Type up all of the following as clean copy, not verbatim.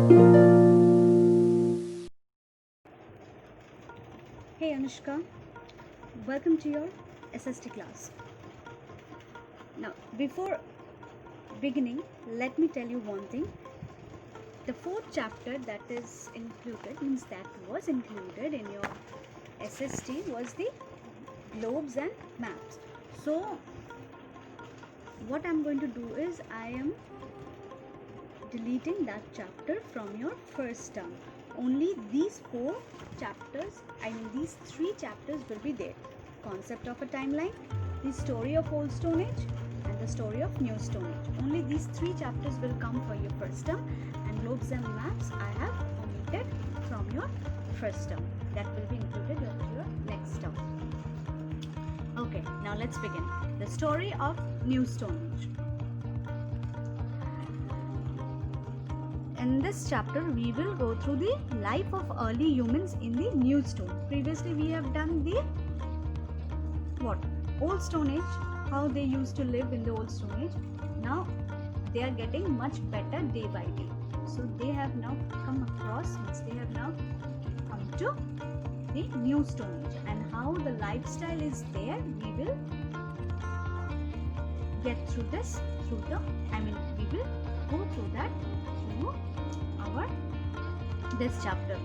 Hey Anushka, welcome to your SST class. Now, before beginning, let me tell you one thing. The fourth chapter that is included, means that was included in your SST, was the globes and maps. So, what I'm going to do is I am deleting that chapter from your first term. Only these four chapters, these three chapters will be there. Concept of a timeline, the story of Old Stone Age, and the story of New Stone Age. Only these three chapters will come for your first term, and globes and maps I have omitted from your first term. That will be included in your next term. Okay, now let's begin. The story of New Stone Age. In this chapter, we will go through the life of early humans in the New Stone. Previously, we have done the Old Stone Age, how they used to live in the Old Stone Age. Now, they are getting much better day by day. So, they have now come to the New Stone Age, and how the lifestyle is there. We will get through this we will go through that through this chapter.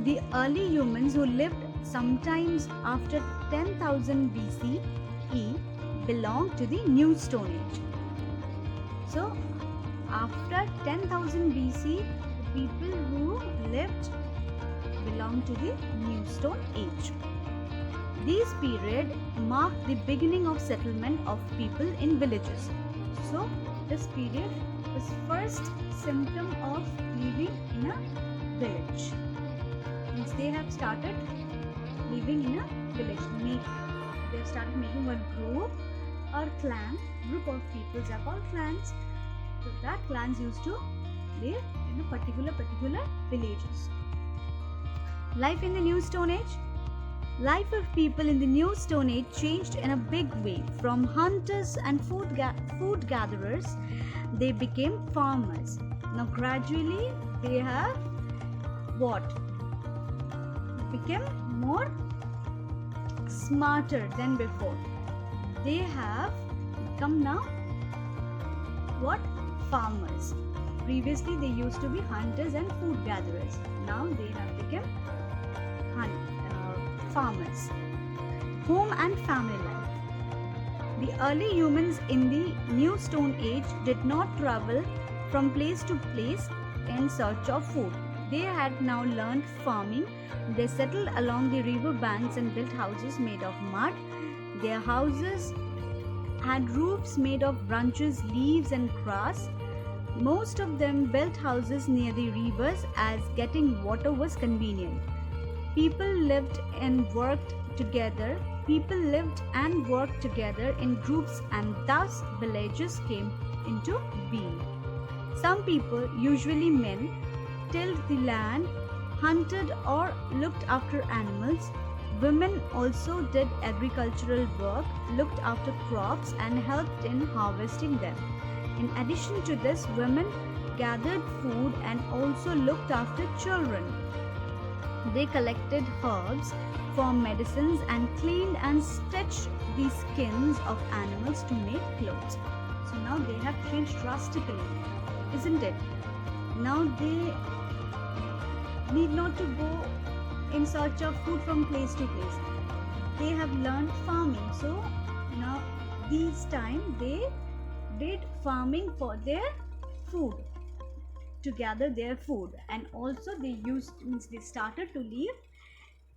The early humans who lived sometimes after 10,000 BCE belonged to the New Stone Age. So, after 10,000 BC, the people who lived belong to the New Stone Age. This period marked the beginning of settlement of people in villages. So, this period was first symptom of living in a village. Means they have started living in a village. They have started making one group or clan. Group of peoples are called clans. So that clans used to live in a particular villages. Life in the New Stone Age. Life of people in the New Stone Age changed in a big way. From hunters and food gatherers, they became farmers. Now gradually they have became more smarter than before. They have become now farmers. Previously they used to be hunters and food gatherers. Now they have become farmers. Home and family life. The early humans in the New Stone Age did not travel from place to place in search of food. They had now learned farming. They settled along the river banks and built houses made of mud. Their houses had roofs made of branches, leaves, and grass. Most of them built houses near the rivers as getting water was convenient. People lived and worked together in groups, and thus villages came into being. Some people, usually men, tilled the land, hunted or looked after animals. Women also did agricultural work, looked after crops, and helped in harvesting them. In addition to this, women gathered food and also looked after children. They collected herbs for medicines and cleaned and stitched the skins of animals to make clothes. So now they have changed drastically, isn't it? Now they need not to go in search of food from place to place. They have learned farming. So now this time they did farming for their food, to gather their food, and also they started to live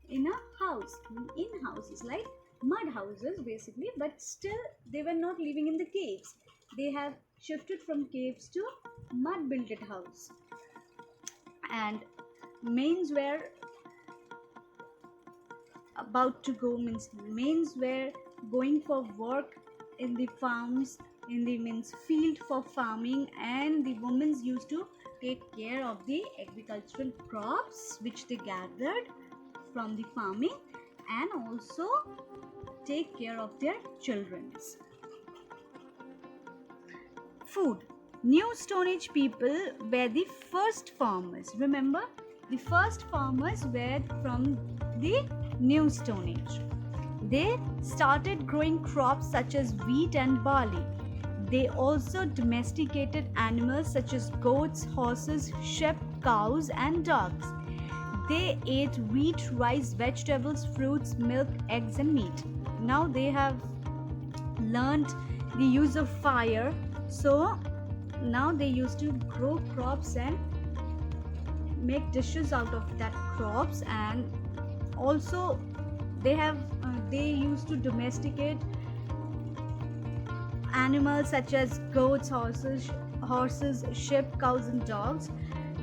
in houses like mud houses basically, but still they were not living in the caves. They have shifted from caves to mud built house. And mains were going for work in the farms, in the field for farming, and the women used to take care of the agricultural crops which they gathered from the farming, and also take care of their children. Food. New Stone Age people were the first farmers. Remember, the first farmers were from the New Stone Age. They started growing crops such as wheat and barley. They also domesticated animals such as goats, horses, sheep, cows, and dogs. They ate wheat, rice, vegetables, fruits, milk, eggs, and meat. Now they have learned the use of fire, so now they used to grow crops and make dishes out of that crops, and also they used to domesticate animals such as goats, horses, sheep, cows, and dogs.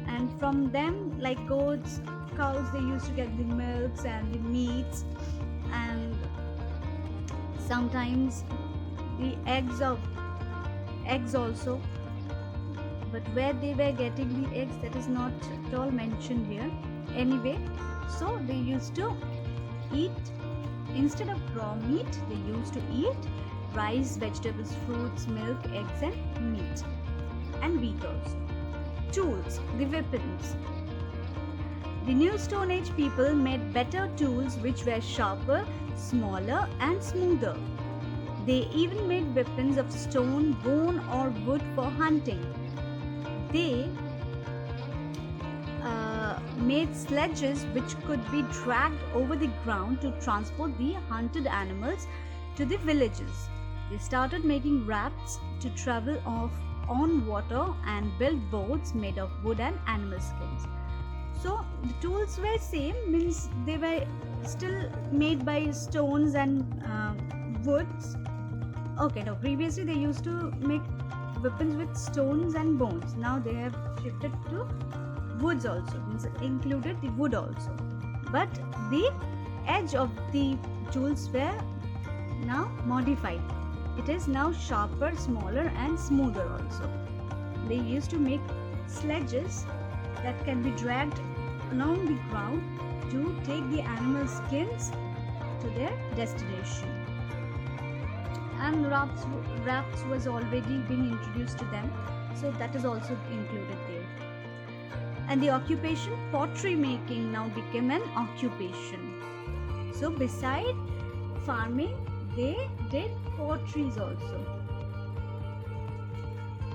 And from them, like goats, cows, they used to get the milks and the meats, and sometimes the eggs also. But where they were getting the eggs, that is not at all mentioned here. Anyway, so they used to eat, instead of raw meat, they used to eat rice, vegetables, fruits, milk, eggs, and meat, and wheat also. Tools, the weapons. The New Stone Age people made better tools which were sharper, smaller, and smoother. They even made weapons of stone, bone, or wood for hunting. They made sledges which could be dragged over the ground to transport the hunted animals to the villages. They started making rafts to travel on water and built boats made of wood and animal skins. So the tools were same, means they were still made by stones and woods. Okay, no, previously they used to make weapons with stones and bones. Now they have shifted to woods also, means included the wood also. But the edge of the tools were now modified. It is now sharper, smaller, and smoother also. They used to make sledges that can be dragged along the ground to take the animal skins to their destination. And rafts was already being introduced to them, so that is also included there. And the occupation, pottery making now became an occupation. So beside farming, they did potteries also.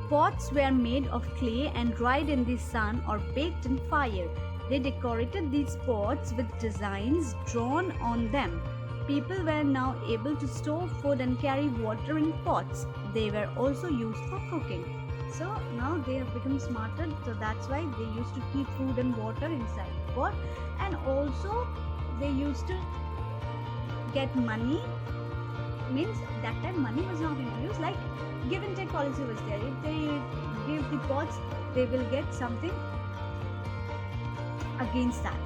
Pots were made of clay and dried in the sun or baked in fire. They decorated these pots with designs drawn on them. People were now able to store food and carry water in pots. They were also used for cooking. So now they have become smarter, so that's why they used to keep food and water inside the pot. And also they used to get money, means that time money was not introduced, like give and take policy was there. If they give the pots, they will get something against that.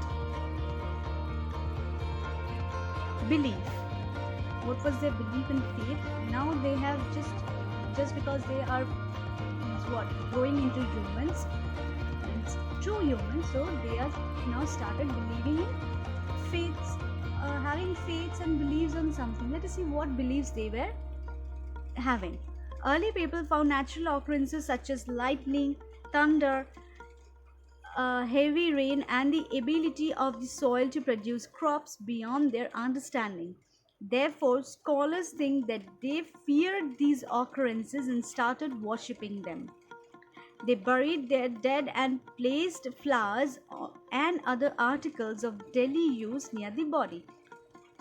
Belief. What was their belief and faith? Now they have just because they are growing into humans, true humans, so they are now started believing in faiths, having faiths and beliefs on something. Let us see what beliefs they were having. Early people found natural occurrences such as lightning, thunder, heavy rain, and the ability of the soil to produce crops beyond their understanding. Therefore, scholars think that they feared these occurrences and started worshipping them. They buried their dead and placed flowers and other articles of daily use near the body.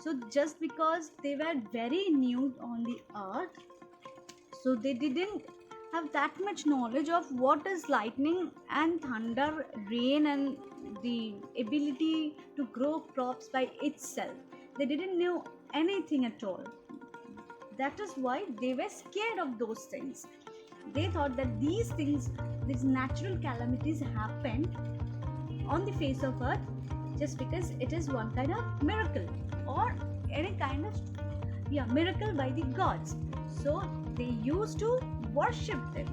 So, just because they were very new on the earth, so they didn't have that much knowledge of what is lightning and thunder, rain, and the ability to grow crops by itself. They didn't know anything at all. That is why they were scared of those things. They thought that these things, these natural calamities happened on the face of earth just because it is one kind of miracle or any kind of miracle by the gods. So they used to worship them,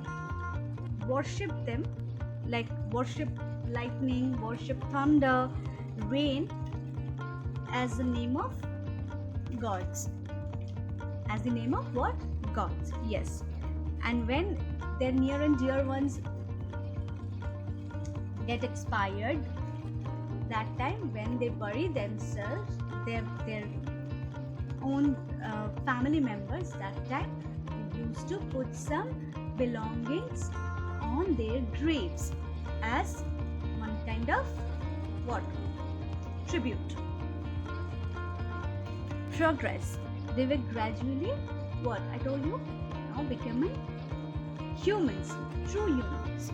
like worship lightning, worship thunder, rain as the name of gods. As the name of what? Gods. Yes. And when their near and dear ones get expired, that time when they bury themselves, their own family members, that time they used to put some belongings on their graves as one kind of what? Tribute. Progress. They were gradually what? I told you, now becoming humans, true humans.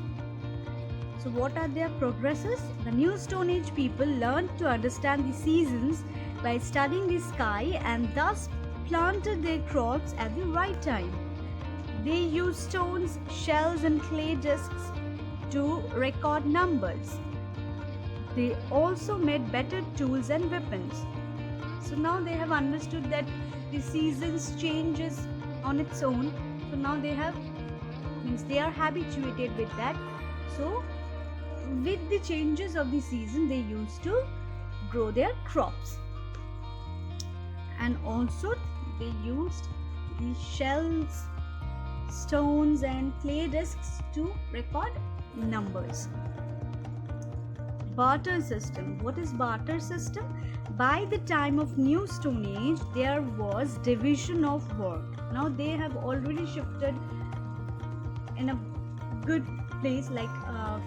So what are their progresses? The New Stone Age people learned to understand the seasons by studying the sky and thus planted their crops at the right time. They used stones, shells and clay discs to record numbers. They also made better tools and weapons. So now they have understood that the seasons changes on its own. So now they are habituated with that. So with the changes of the season, they used to grow their crops. And also they used the shells, stones and clay discs to record numbers. Barter system. What is barter system? By the time of New Stone Age, there was division of work. Now they have already shifted in a good place, like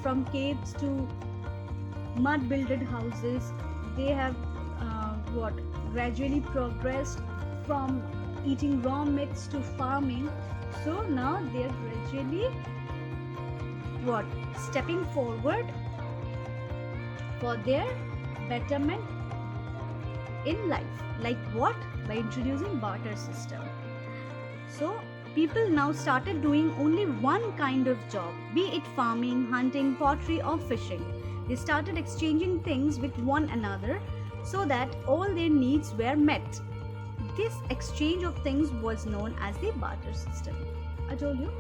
from caves to mud builded houses. They have gradually progressed from eating raw meats to farming. So now they are gradually stepping forward for their betterment in life. Like what? By introducing barter system. So people now started doing only one kind of job, be it farming, hunting, pottery or fishing. They started exchanging things with one another so that all their needs were met. This exchange of things was known as the barter system. I told you,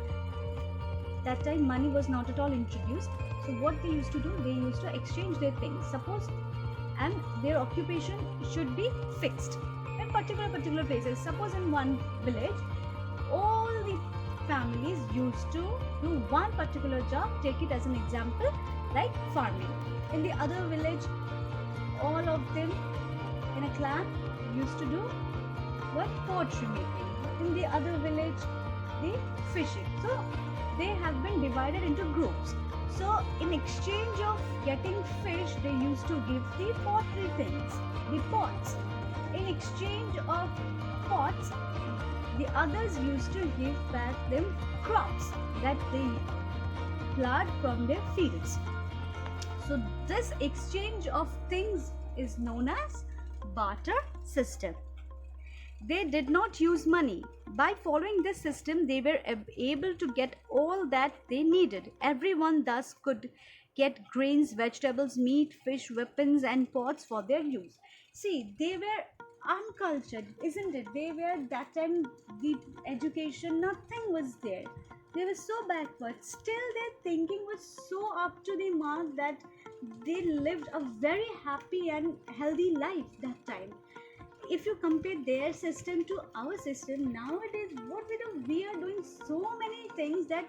that time money was not at all introduced. So what they used to do, they used to exchange their things. Suppose, and their occupation should be fixed in particular places. Suppose in one village, all the families used to do one particular job. Take it as an example, like farming. In the other village, all of them in a clan used to do what? Pottery making. In the other village, the fishing. So they have been divided into groups. So in exchange of getting fish, they used to give the pottery things, the pots. In exchange of pots, the others used to give back them crops that they plowed from their fields. So this exchange of things is known as barter system. They did not use money. By following this system, they were able to get all that they needed. Everyone thus could get grains, vegetables, meat, fish, weapons and pots for their use. See, they were uncultured, isn't it? They were that time, the education, nothing was there. They were so backward. Still their thinking was so up to the mark that they lived a very happy and healthy life that time. If you compare their system to our system nowadays, we are doing so many things that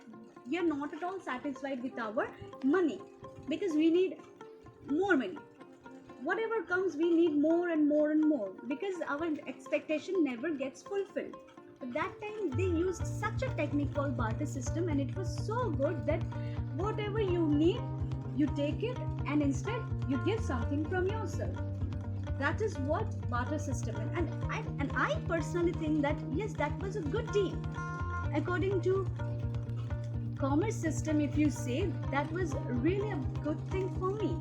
we are not at all satisfied with our money, because we need more money. Whatever comes, we need more and more and more, because our expectation never gets fulfilled. But that time they used such a technique called barter system, and it was so good that whatever you need, you take it, and instead you give something from yourself. That is what barter system is. And I personally think that yes, that was a good deal. According to commerce system, if you say, that was really a good thing for me.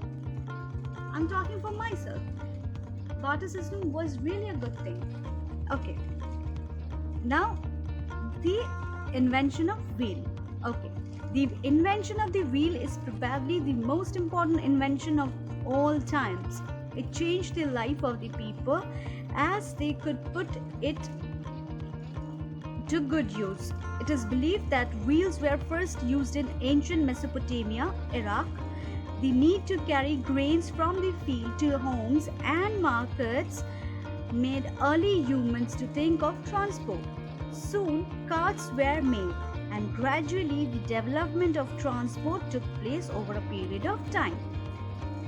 I'm talking for myself. Barter system was really a good thing. Okay. Now, the invention of wheel. Okay. The invention of the wheel is probably the most important invention of all times. It changed the life of the people as they could put it to good use. It is believed that wheels were first used in ancient Mesopotamia, Iraq. The need to carry grains from the field to homes and markets made early humans to think of transport. Soon, carts were made. and gradually the development of transport took place over a period of time.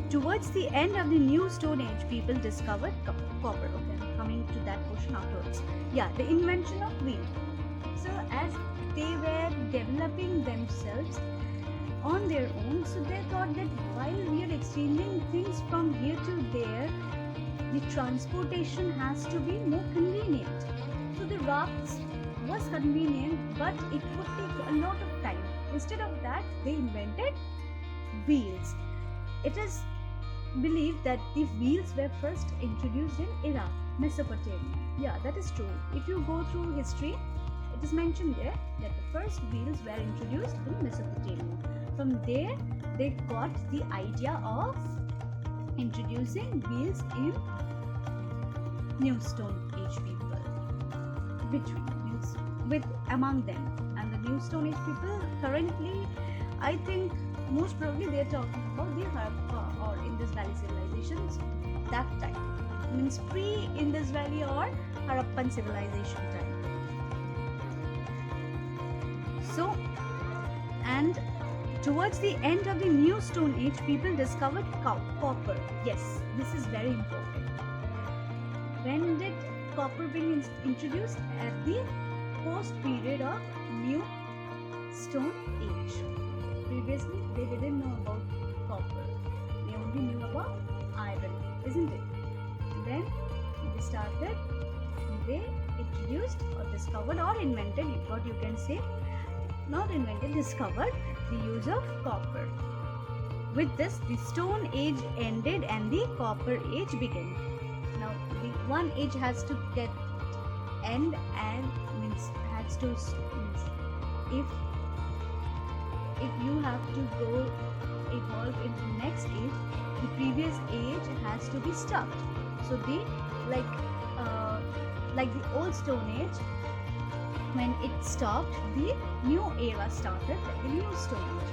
Towards the end of the New Stone Age, people discovered copper. Okay, I'm coming to that portion afterwards. Yeah, the invention of wheel. So as they were developing themselves on their own, so they thought that while we are exchanging things from here to there, the transportation has to be more convenient. So the rafts was convenient, but it would take a lot of time. Instead of that, they invented wheels. It is believed that the wheels were first introduced in Iraq, Mesopotamia. Yeah, that is true. If you go through history, it is mentioned there that the first wheels were introduced in Mesopotamia. From there, they got the idea of introducing wheels in New Stone Age people, with among them. And the New Stone Age people currently, I think most probably they are talking about the Harappa or Indus Valley civilizations that time. Means pre-Indus Valley or Harappan civilization time. So, and towards the end of the New Stone Age, people discovered copper. Yes, this is very important. When did copper being introduced? At the post period of New Stone Age. Previously, they didn't know about copper. They only knew about iron, isn't it? And then they introduced or discovered or invented, what you can say, not invented, discovered the use of copper. With this, the Stone Age ended and the Copper Age began. Now, the one age has to get end and has to if you have to go evolve into next age, the previous age has to be stopped. So the like the old Stone Age, when it stopped, the new era started, the New Stone Age.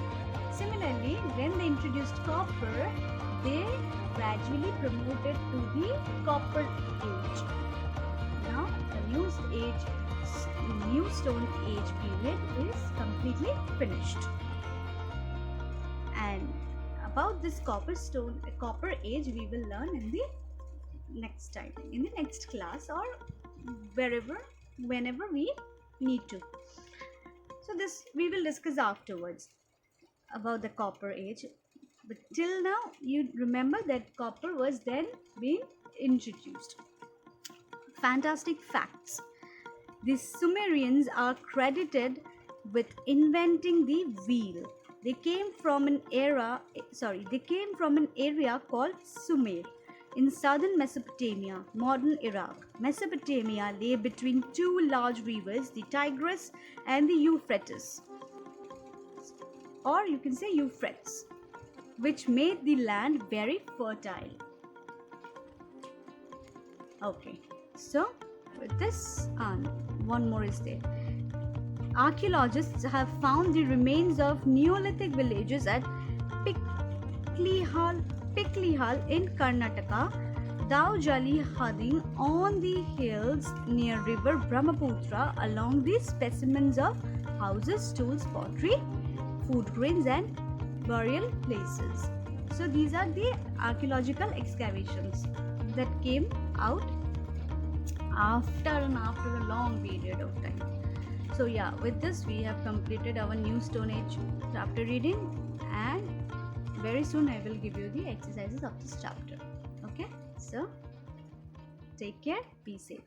Similarly, when they introduced copper, they gradually promoted to the Copper Age. Now the New Stone Age period is completely finished. And about this Copper Age, we will learn in the next time, in the next class, or whenever we need to. So this we will discuss afterwards about the Copper Age. But till now, you remember that copper was then being introduced. Fantastic facts. The Sumerians are credited with inventing the wheel. They came from an area called Sumer in southern Mesopotamia, modern Iraq. Mesopotamia lay between two large rivers, the Tigris and the Euphrates, or you can say Euphrates, which made the land very fertile. Okay, so with this, one more is there. Archaeologists have found the remains of Neolithic villages at Piklihal in Karnataka, Daujali Hading on the hills near river Brahmaputra. Along these specimens of houses, tools, pottery, food grains and burial places. So these are the archaeological excavations that came out after a long period of time. So yeah, with this we have completed our New Stone Age chapter reading, and very soon I will give you the exercises of this chapter. Okay, so take care, be safe.